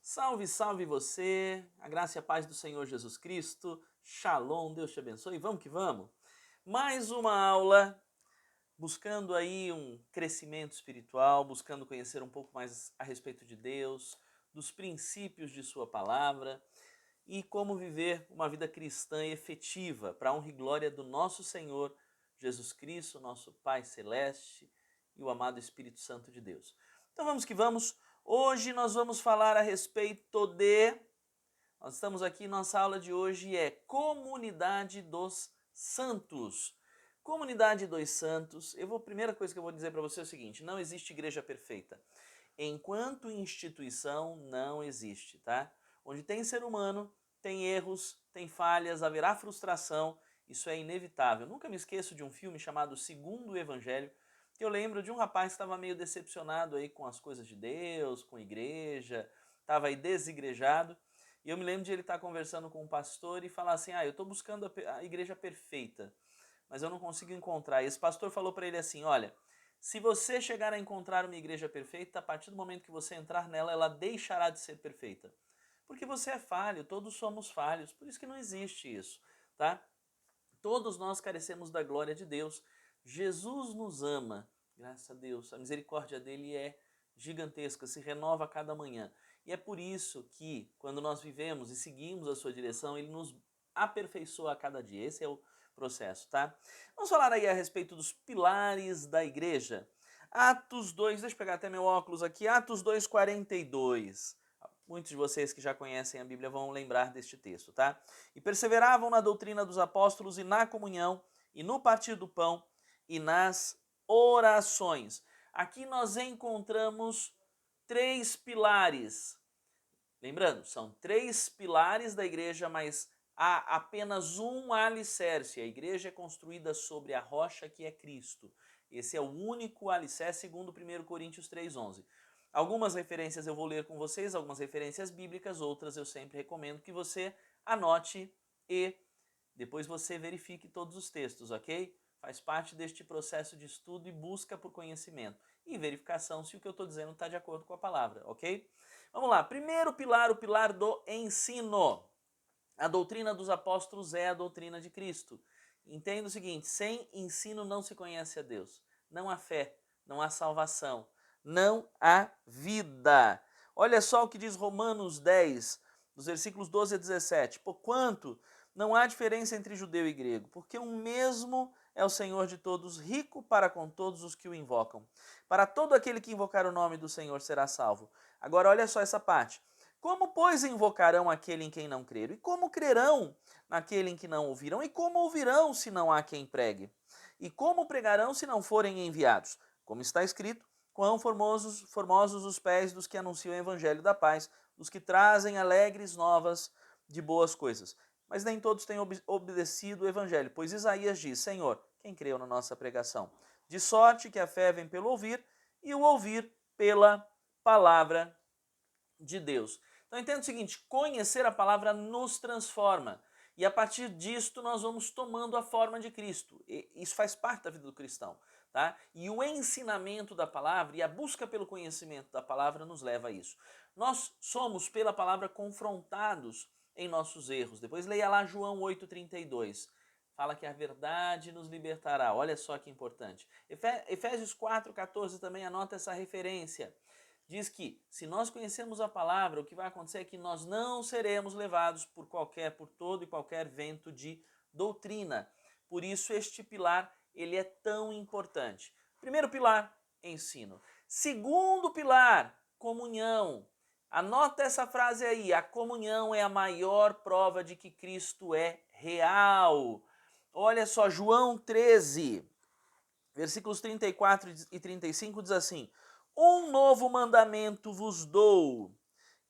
Salve, salve você, a graça e a paz do Senhor Jesus Cristo, Shalom, Deus te abençoe, vamos que vamos. Mais uma aula, buscando aí um crescimento espiritual, buscando conhecer um pouco mais a respeito de Deus, dos princípios de sua palavra e como viver uma vida cristã efetiva para a honra e glória do nosso Senhor Jesus Cristo, nosso Pai Celeste e o amado Espírito Santo de Deus. Então vamos que vamos. Hoje nós vamos falar a respeito de... Nós estamos aqui, nossa aula de hoje é Comunidade dos Santos. Comunidade dos Santos, primeira coisa que eu vou dizer para você é o seguinte, não existe igreja perfeita. Enquanto instituição, não existe, tá? Onde tem ser humano, tem erros, tem falhas, haverá frustração, isso é inevitável. Nunca me esqueço de um filme chamado Segundo Evangelho, que eu lembro de um rapaz que estava meio decepcionado aí com as coisas de Deus, com a igreja, estava aí desigrejado, e eu me lembro de ele estar conversando com um pastor e falar assim, eu estou buscando a igreja perfeita, mas eu não consigo encontrar. E esse pastor falou para ele assim, olha, se você chegar a encontrar uma igreja perfeita, a partir do momento que você entrar nela, ela deixará de ser perfeita. Porque você é falho, todos somos falhos, por isso que não existe isso, tá? Todos nós carecemos da glória de Deus. Jesus nos ama, graças a Deus. A misericórdia dele é gigantesca, se renova a cada manhã. E é por isso que, quando nós vivemos e seguimos a sua direção, ele nos aperfeiçoa a cada dia. Esse é o processo, tá? Vamos falar aí a respeito dos pilares da igreja. Atos 2, deixa eu pegar até meu óculos aqui, Atos 2:42. Muitos de vocês que já conhecem a Bíblia vão lembrar deste texto, tá? E perseveravam na doutrina dos apóstolos e na comunhão, e no partir do pão, e nas orações. Aqui nós encontramos três pilares. Lembrando, são três pilares da igreja, mas há apenas um alicerce. A igreja é construída sobre a rocha que é Cristo. Esse é o único alicerce, segundo 1 Coríntios 3:11. Algumas referências eu vou ler com vocês, algumas referências bíblicas, outras eu sempre recomendo que você anote e depois você verifique todos os textos, ok? Faz parte deste processo de estudo e busca por conhecimento. E verificação se o que eu estou dizendo está de acordo com a palavra, ok? Vamos lá, primeiro pilar, o pilar do ensino. A doutrina dos apóstolos é a doutrina de Cristo. Entenda o seguinte, sem ensino não se conhece a Deus. Não há fé, não há salvação, não há vida. Olha só o que diz Romanos 10, dos versículos 12 a 17. Porquanto não há diferença entre judeu e grego, porque um mesmo é o Senhor de todos, rico para com todos os que o invocam. Para todo aquele que invocar o nome do Senhor será salvo. Agora olha só essa parte. Como, pois, invocarão aquele em quem não creram? E como crerão naquele em que não ouvirão? E como ouvirão se não há quem pregue? E como pregarão se não forem enviados? Como está escrito, quão formosos os pés dos que anunciam o evangelho da paz, dos que trazem alegres novas de boas coisas. Mas nem todos têm obedecido o evangelho, pois Isaías diz, Senhor, quem creu na nossa pregação? De sorte que a fé vem pelo ouvir, e o ouvir pela palavra de Deus. Então entenda o seguinte, conhecer a palavra nos transforma. E a partir disto nós vamos tomando a forma de Cristo. E isso faz parte da vida do cristão. Tá? E o ensinamento da palavra e a busca pelo conhecimento da palavra nos leva a isso. Nós somos, pela palavra, confrontados em nossos erros. Depois leia lá João 8,32. Fala que a verdade nos libertará. Olha só que importante. Efésios 4,14 também anota essa referência. Diz que se nós conhecemos a palavra, o que vai acontecer é que nós não seremos levados por todo e qualquer vento de doutrina. Por isso este pilar, ele é tão importante. Primeiro pilar, ensino. Segundo pilar, comunhão. Anota essa frase aí, a comunhão é a maior prova de que Cristo é real. Olha só, João 13, versículos 34 e 35 diz assim, um novo mandamento vos dou,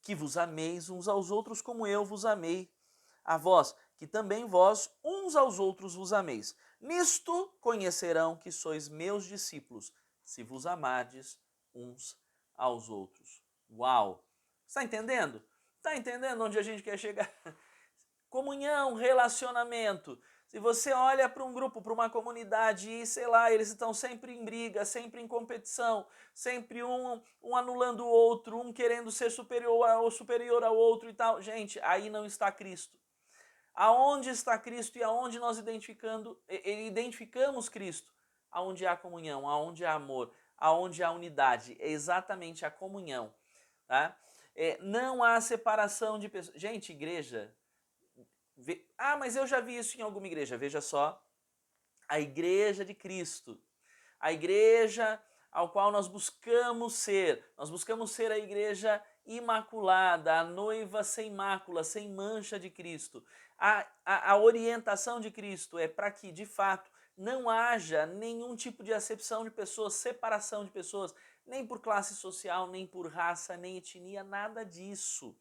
que vos ameis uns aos outros como eu vos amei a vós, que também vós uns aos outros vos ameis. Nisto conhecerão que sois meus discípulos, se vos amardes uns aos outros. Uau! Está entendendo? Está entendendo onde a gente quer chegar? Comunhão, relacionamento. Se você olha para um grupo, para uma comunidade e, sei lá, eles estão sempre em briga, sempre em competição, sempre um anulando o outro, um querendo ser superior ao outro e tal. Gente, aí não está Cristo. Aonde está Cristo e aonde nós identificamos Cristo? Aonde há comunhão, aonde há amor, aonde há unidade. É exatamente a comunhão. Tá? Não há separação de pessoas. Gente, igreja. Mas eu já vi isso em alguma igreja. Veja só. A igreja de Cristo. A igreja ao qual nós buscamos ser. Nós buscamos ser a igreja imaculada, a noiva sem mácula, sem mancha de Cristo. A orientação de Cristo é para que, de fato, não haja nenhum tipo de acepção de pessoas, separação de pessoas, nem por classe social, nem por raça, nem etnia, nada disso.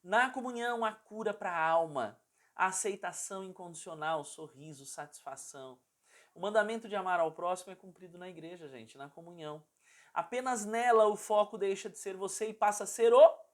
Na comunhão, a cura para a alma, a aceitação incondicional, sorriso, satisfação. O mandamento de amar ao próximo é cumprido na igreja, gente, na comunhão. Apenas nela o foco deixa de ser você e passa a ser o...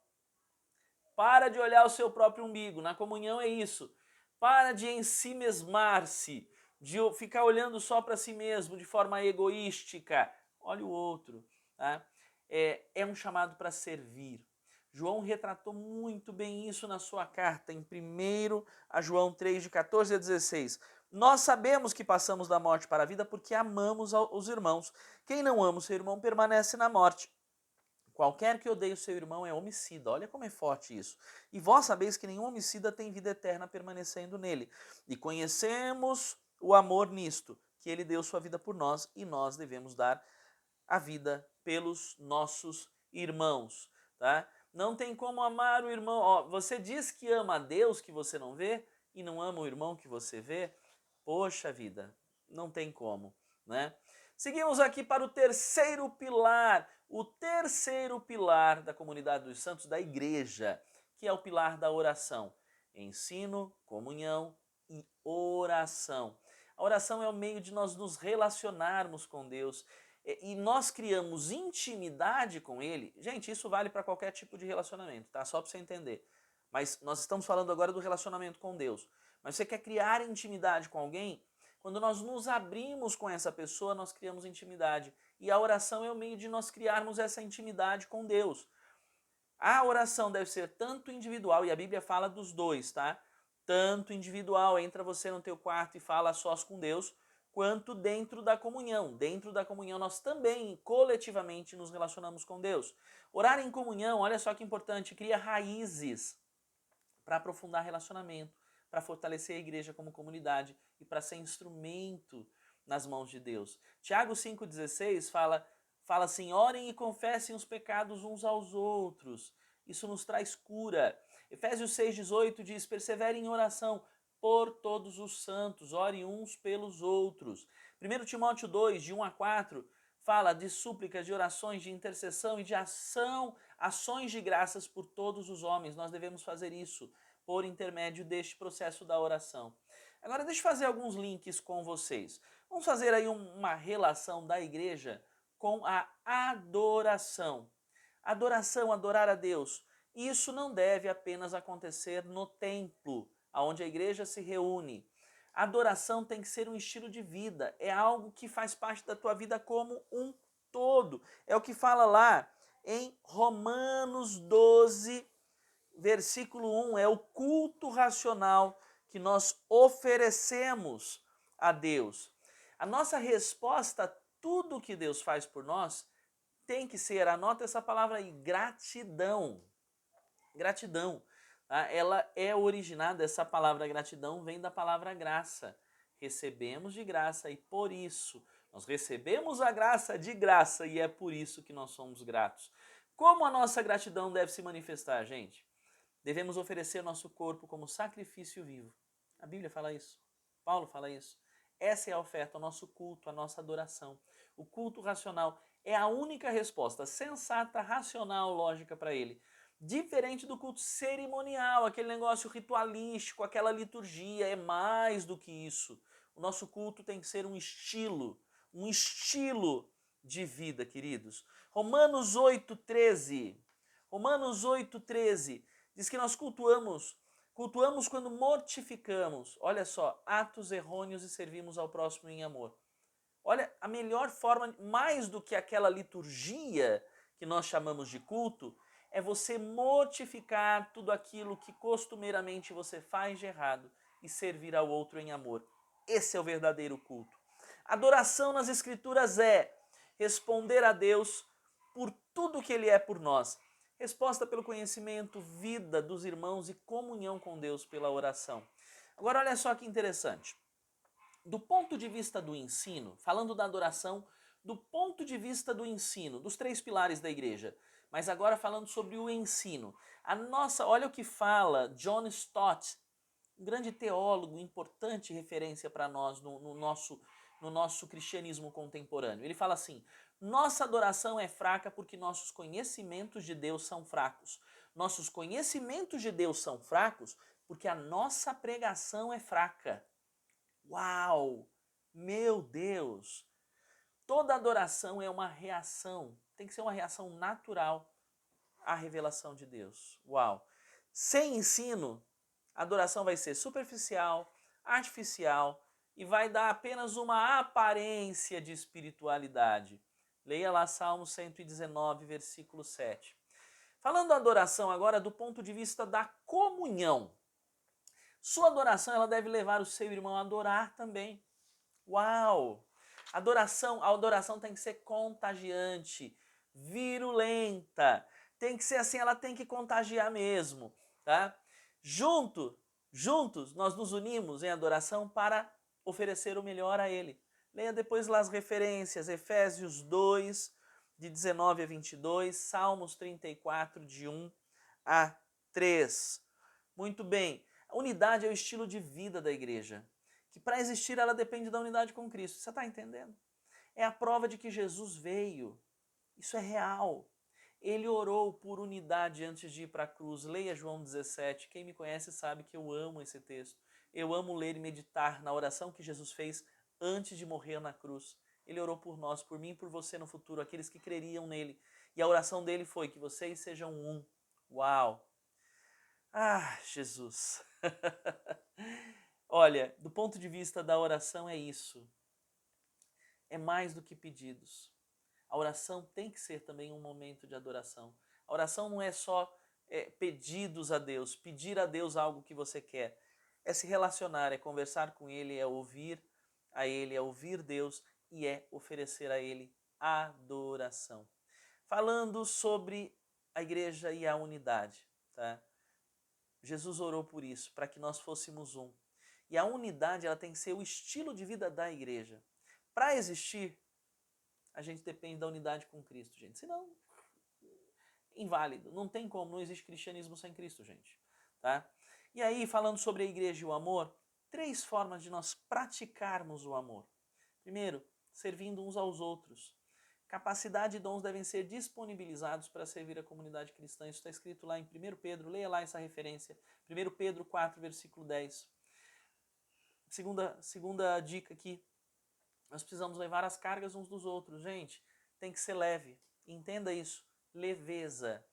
Para de olhar o seu próprio umbigo. Na comunhão é isso. Para de ensimesmar-se, de ficar olhando só para si mesmo de forma egoística. Olha o outro. Tá? É um chamado para servir. João retratou muito bem isso na sua carta, em 1 a João 3, de 14 a 16. Nós sabemos que passamos da morte para a vida porque amamos os irmãos. Quem não ama o seu irmão permanece na morte. Qualquer que odeie o seu irmão é homicida. Olha como é forte isso. E vós sabeis que nenhum homicida tem vida eterna permanecendo nele. E conhecemos o amor nisto, que ele deu sua vida por nós e nós devemos dar a vida pelos nossos irmãos. Tá? Não tem como amar o irmão. Ó, você diz que ama a Deus que você não vê e não ama o irmão que você vê? Poxa vida, não tem como, né? Seguimos aqui para o terceiro pilar da comunidade dos santos, da igreja, que é o pilar da oração. Ensino, comunhão e oração. A oração é o meio de nós nos relacionarmos com Deus e nós criamos intimidade com Ele. Gente, isso vale para qualquer tipo de relacionamento, tá? Só para você entender. Mas nós estamos falando agora do relacionamento com Deus. Mas você quer criar intimidade com alguém? Quando nós nos abrimos com essa pessoa, nós criamos intimidade. E a oração é o meio de nós criarmos essa intimidade com Deus. A oração deve ser tanto individual, e a Bíblia fala dos dois, tá? Tanto individual, entra você no teu quarto e fala a sós com Deus, quanto dentro da comunhão. Dentro da comunhão nós também, coletivamente, nos relacionamos com Deus. Orar em comunhão, olha só que importante, cria raízes para aprofundar relacionamento, para fortalecer a igreja como comunidade e para ser instrumento nas mãos de Deus. Tiago 5,16 fala assim, orem e confessem os pecados uns aos outros. Isso nos traz cura. Efésios 6,18 diz, perseverem em oração por todos os santos, orem uns pelos outros. 1 Timóteo 2, de 1 a 4, fala de súplicas, de orações, de intercessão e de ações de graças por todos os homens. Nós devemos fazer isso por intermédio deste processo da oração. Agora deixa eu fazer alguns links com vocês. Vamos fazer aí uma relação da igreja com a adoração. Adoração, adorar a Deus. Isso não deve apenas acontecer no templo, onde a igreja se reúne. A adoração tem que ser um estilo de vida, é algo que faz parte da tua vida como um todo. É o que fala lá em Romanos 12, versículo 1, é o culto racional que nós oferecemos a Deus. A nossa resposta a tudo que Deus faz por nós tem que ser, anota essa palavra aí, gratidão. Gratidão. Tá? Ela é originada, essa palavra gratidão vem da palavra graça. Recebemos de graça e por isso, nós recebemos a graça de graça e é por isso que nós somos gratos. Como a nossa gratidão deve se manifestar, gente? Devemos oferecer nosso corpo como sacrifício vivo. A Bíblia fala isso. Paulo fala isso. Essa é a oferta, o nosso culto, a nossa adoração. O culto racional é a única resposta sensata, racional, lógica para ele. Diferente do culto cerimonial, aquele negócio ritualístico, aquela liturgia, é mais do que isso. O nosso culto tem que ser um estilo de vida, queridos. Romanos 8,13. Romanos 8,13 diz que nós cultuamos Cultuamos quando mortificamos, olha só, atos errôneos e servimos ao próximo em amor. Olha, a melhor forma, mais do que aquela liturgia que nós chamamos de culto, é você mortificar tudo aquilo que costumeiramente você faz de errado e servir ao outro em amor. Esse é o verdadeiro culto. Adoração nas Escrituras é responder a Deus por tudo que Ele é por nós. Resposta pelo conhecimento, vida dos irmãos e comunhão com Deus pela oração. Agora olha só que interessante. Do ponto de vista do ensino, falando da adoração, do ponto de vista do ensino, dos 3 pilares da igreja, mas agora falando sobre o ensino. Olha o que fala John Stott, um grande teólogo, importante referência para nós no nosso cristianismo contemporâneo. Ele fala assim: nossa adoração é fraca porque nossos conhecimentos de Deus são fracos. Nossos conhecimentos de Deus são fracos porque a nossa pregação é fraca. Uau! Meu Deus! Toda adoração é uma reação, tem que ser uma reação natural à revelação de Deus. Uau! Sem ensino, a adoração vai ser superficial, artificial e vai dar apenas uma aparência de espiritualidade. Leia lá Salmo 119, versículo 7. Falando da adoração agora do ponto de vista da comunhão. Sua adoração ela deve levar o seu irmão a adorar também. Uau! A adoração tem que ser contagiante, virulenta. Tem que ser assim, ela tem que contagiar mesmo, tá? Juntos nós nos unimos em adoração para oferecer o melhor a Ele. Leia depois lá as referências, Efésios 2, de 19 a 22, Salmos 34, de 1 a 3. Muito bem, a unidade é o estilo de vida da igreja, que para existir ela depende da unidade com Cristo. Você está entendendo? É a prova de que Jesus veio. Isso é real. Ele orou por unidade antes de ir para a cruz. Leia João 17. Quem me conhece sabe que eu amo esse texto. Eu amo ler e meditar na oração que Jesus fez antes de morrer na cruz. Ele orou por nós, por mim e por você no futuro, aqueles que creriam nele. E a oração dele foi que vocês sejam um. Uau! Ah, Jesus! Olha, do ponto de vista da oração é isso. É mais do que pedidos. A oração tem que ser também um momento de adoração. A oração não é só pedidos a Deus, pedir a Deus algo que você quer. É se relacionar, é conversar com Ele, é ouvir a Ele, é ouvir Deus e é oferecer a Ele adoração. Falando sobre a igreja e a unidade, tá? Jesus orou por isso, para que nós fôssemos um. E a unidade ela tem que ser o estilo de vida da igreja. Para existir, a gente depende da unidade com Cristo, gente. Senão, inválido. Não tem como, não existe cristianismo sem Cristo, gente. Tá? E aí, falando sobre a igreja e o amor, 3 formas de nós praticarmos o amor. Primeiro, servindo uns aos outros. Capacidade e dons devem ser disponibilizados para servir a comunidade cristã. Isso está escrito lá em 1 Pedro, leia lá essa referência. 1 Pedro 4, versículo 10. Segunda dica aqui, nós precisamos levar as cargas uns dos outros. Gente, tem que ser leve. Entenda isso, leveza.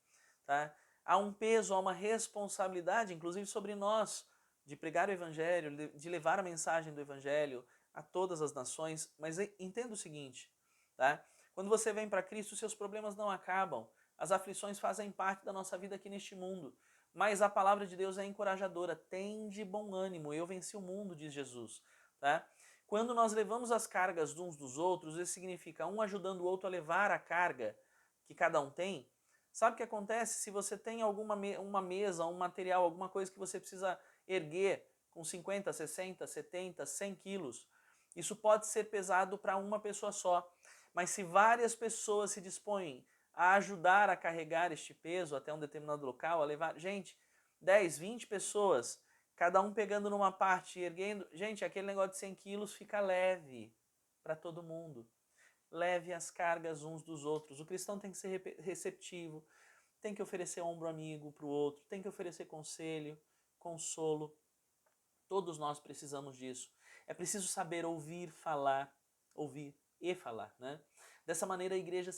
Tá? Há um peso, há uma responsabilidade, inclusive sobre nós, de pregar o evangelho, de levar a mensagem do evangelho a todas as nações. Mas entenda o seguinte, tá? Quando você vem para Cristo, seus problemas não acabam. As aflições fazem parte da nossa vida aqui neste mundo. Mas a palavra de Deus é encorajadora. Tende bom ânimo, eu venci o mundo, diz Jesus. Tá? Quando nós levamos as cargas uns dos outros, isso significa um ajudando o outro a levar a carga que cada um tem. Sabe o que acontece? Se você tem uma mesa, um material, alguma coisa que você precisa erguer com 50, 60, 70, 100 quilos, isso pode ser pesado para uma pessoa só. Mas se várias pessoas se dispõem a ajudar a carregar este peso até um determinado local, a levar, gente, 10, 20 pessoas, cada um pegando numa parte e erguendo, gente, aquele negócio de 100 quilos fica leve para todo mundo. Leve as cargas uns dos outros. O cristão tem que ser receptivo, tem que oferecer ombro amigo para o outro, tem que oferecer conselho, consolo. Todos nós precisamos disso. É preciso saber ouvir e falar, né? Dessa maneira a igreja,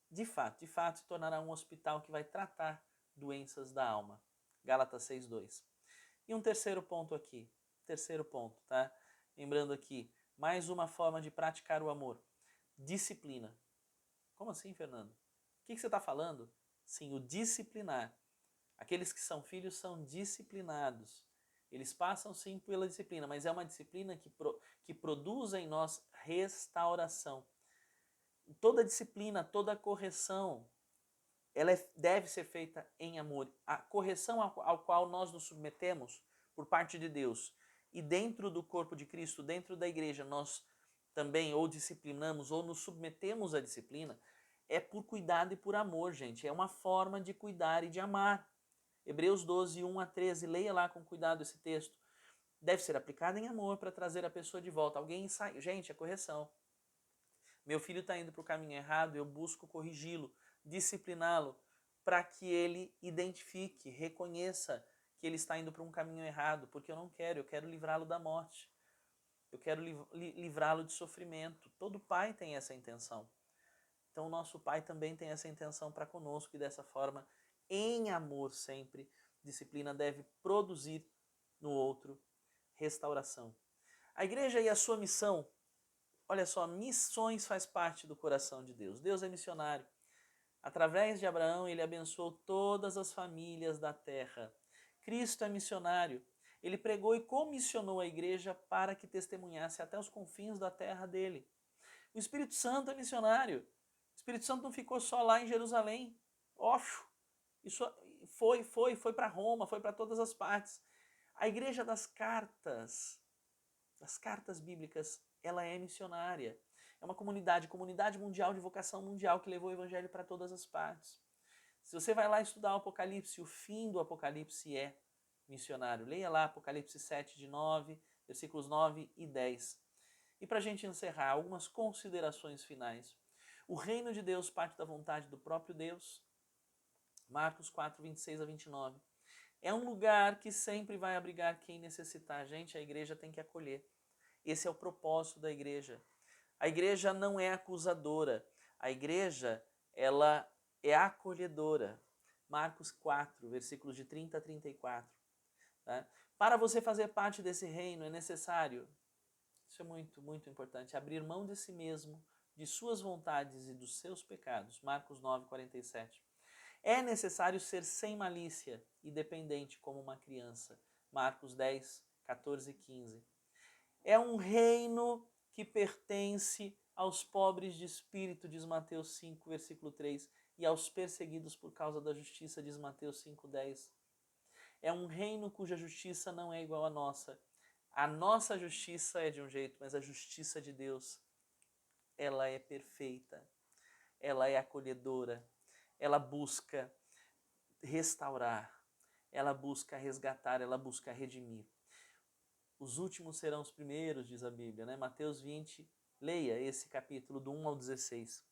de fato, se tornará um hospital que vai tratar doenças da alma. Gálatas 6:2. E um terceiro ponto aqui, terceiro ponto, tá? Lembrando aqui, mais uma forma de praticar o amor, disciplina. Como assim, Fernando? O que você está falando? Sim, o disciplinar. Aqueles que são filhos são disciplinados. Eles passam sim pela disciplina, mas é uma disciplina que produz em nós restauração. Toda disciplina, toda correção, deve ser feita em amor. A correção ao qual nós nos submetemos por parte de Deus e dentro do corpo de Cristo, dentro da igreja, nós também ou disciplinamos ou nos submetemos à disciplina, é por cuidado e por amor, gente. É uma forma de cuidar e de amar. Hebreus 12, 1 a 13, leia lá com cuidado esse texto. Deve ser aplicado em amor para trazer a pessoa de volta. Alguém sai. Gente, é correção. Meu filho está indo para o caminho errado, eu busco corrigi-lo, discipliná-lo, para que ele identifique, reconheça que ele está indo para um caminho errado, porque eu quero livrá-lo da morte. Eu quero livrá-lo de sofrimento. Todo pai tem essa intenção. Então, o nosso Pai também tem essa intenção para conosco e dessa forma, em amor sempre, disciplina deve produzir no outro restauração. A igreja e a sua missão, olha só, missões faz parte do coração de Deus. Deus é missionário. Através de Abraão, ele abençoou todas as famílias da terra. Cristo é missionário. Ele pregou e comissionou a igreja para que testemunhasse até os confins da terra dele. O Espírito Santo é missionário. O Espírito Santo não ficou só lá em Jerusalém. Óbvio. Isso foi para Roma, foi para todas as partes. A igreja das cartas bíblicas, ela é missionária. É uma comunidade mundial de vocação mundial que levou o evangelho para todas as partes. Se você vai lá estudar o Apocalipse, o fim do Apocalipse é missionário. Leia lá Apocalipse 7, de 9, versículos 9 e 10. E para a gente encerrar, algumas considerações finais. O reino de Deus parte da vontade do próprio Deus. Marcos 4, 26 a 29. É um lugar que sempre vai abrigar quem necessitar. Gente, a igreja tem que acolher. Esse é o propósito da igreja. A igreja não é acusadora. A igreja, ela é acolhedora. Marcos 4, versículos de 30 a 34. Tá? Para você fazer parte desse reino é necessário, isso é muito, muito importante, abrir mão de si mesmo, de suas vontades e dos seus pecados. Marcos 9, 47. É necessário ser sem malícia e dependente como uma criança. Marcos 10, 14 e 15. É um reino que pertence aos pobres de espírito, diz Mateus 5, versículo 3, e aos perseguidos por causa da justiça, diz Mateus 5, 10. É um reino cuja justiça não é igual à nossa. A nossa justiça é de um jeito, mas a justiça de Deus, ela é perfeita, ela é acolhedora, ela busca restaurar, ela busca resgatar, ela busca redimir. Os últimos serão os primeiros, diz a Bíblia, né? Mateus 20, leia esse capítulo do 1 ao 16.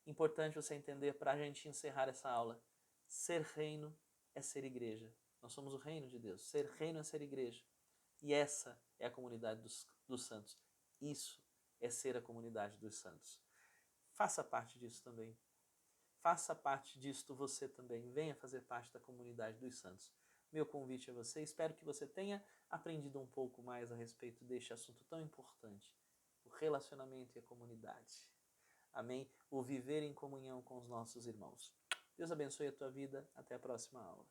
Importante você entender para a gente encerrar essa aula. Ser reino é ser igreja. Nós somos o reino de Deus. Ser reino é ser igreja. E essa é a comunidade dos santos. Isso é ser a comunidade dos santos. Faça parte disso também. Faça parte disto você também. Venha fazer parte da comunidade dos santos. Meu convite a você. Espero que você tenha aprendido um pouco mais a respeito deste assunto tão importante. O relacionamento e a comunidade. Amém? O viver em comunhão com os nossos irmãos. Deus abençoe a tua vida. Até a próxima aula.